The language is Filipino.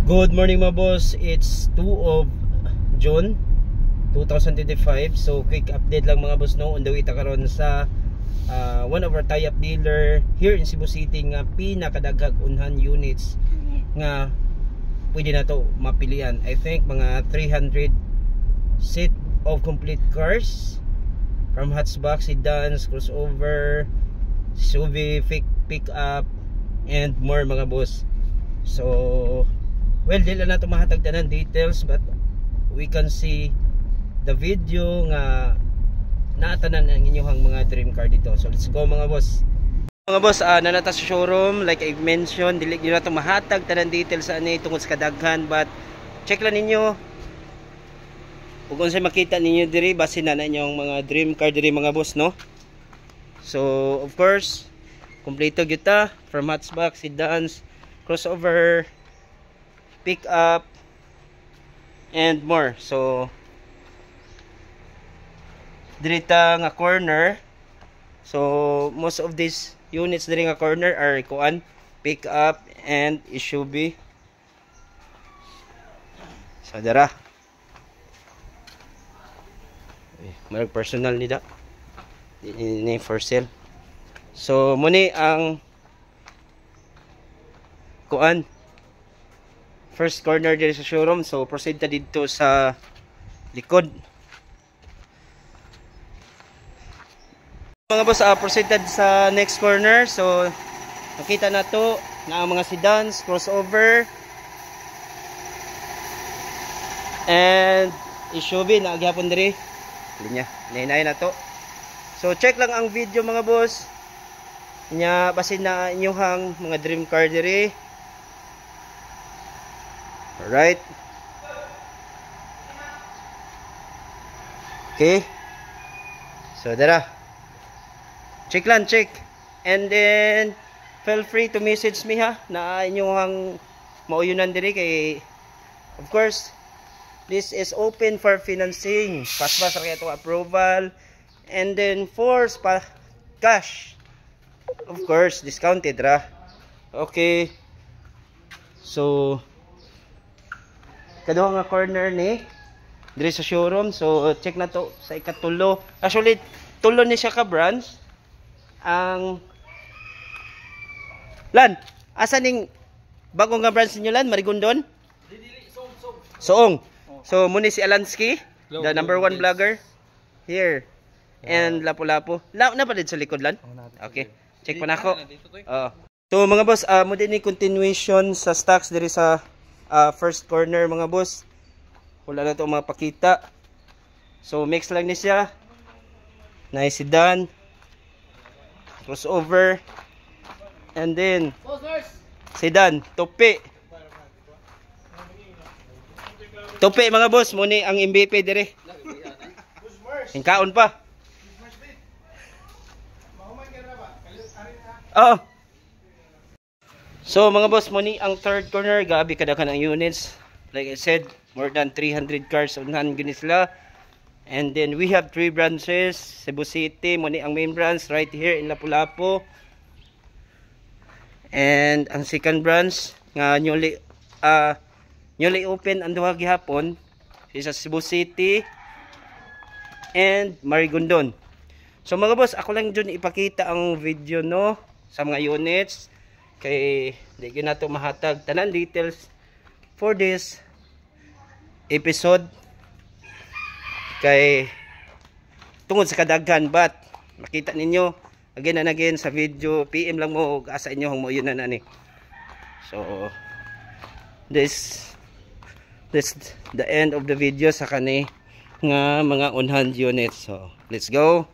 Good morning mga boss. It's 2 of June 2025. So quick update lang mga boss no. On the way ta karon sa one of our tie-up dealer here in Cebu City nga pinakadaghang unhan units nga pwede na to mapilian. I think mga 300 set of complete cars from hatchback, sedans, crossover, SUV, pick up and more mga boss. So well, di lang nato mahatag tanan details, but we can see the video nga naatanan ang inyong mga dream car dito. So let's go mga boss. Mga boss, nanata sa showroom like I mentioned, dili nyo nato mahatag tanan details sa ani tungod sa kadaghan, but check lang ninyo ug unsay makita ninyo diri base na inyong mga dream car diri mga boss no. So of course, kompleto gyud ta from hatchback, sedans, crossover, pick up and more. So dirita nga corner, so most of these units diri nga corner are kuan, pick up and SUV. So dara marag personal nida ini for sale. So muni ang kuan first corner dito sa showroom. So proceed ta dito sa likod mga boss. Proceed ta sa next corner. So nakita na to na ang mga sedans, crossover and SUV na agyapon diri linya nainay na to. So check lang ang video mga boss nya basin na inyong mga dream car diri. Alright. Okay. So dara. Check lang, check. And then feel free to message me ha na inyong mauyunan diri kay of course this is open for financing. Paspas ra kay itong approval. And then for cash. Of course, discounted ra. Okay. So kaduha nga corner ni diri sa showroom. So check na to sa ikatulo. Actually tulo ni siya ka branch. Ang Lan, asa ning bagong nga branch niyo Lan? Marigondon? Soong. So muni si Alansky, the number 1 vlogger here. And Lapu-Lapu. Na pa din sa likod Lan? Okay. Check pa nako. So mga boss, mo din ni continuation sa stocks diri sa first corner mga boss. Wala na ito mapakita. So mix lang ni siya. Nice sedan, crossover, and then sedan, tope mga boss. Muni ang MVP dire. Hingkaon pa. Oh. So mga boss, muni ang third corner, gabi kadaghan ang units. Like I said, more than 300 cars unahan gini sila. And then we have 3 branches, Cebu City, muni ang main branch right here in Lapu-Lapu. And ang second branch nga newly open ang duha gihapon is sa Cebu City and Marigondon. So mga boss, ako lang dyan ipakita ang video no sa mga units. Kay di gyud nato mahatag tanan details for this episode kay tungod sa kadaghan, but makita ninyo again and again sa video. PM lang mo asa inyo mo yun na ni. So this the end of the video sa kani nga mga unhan units. So let's go.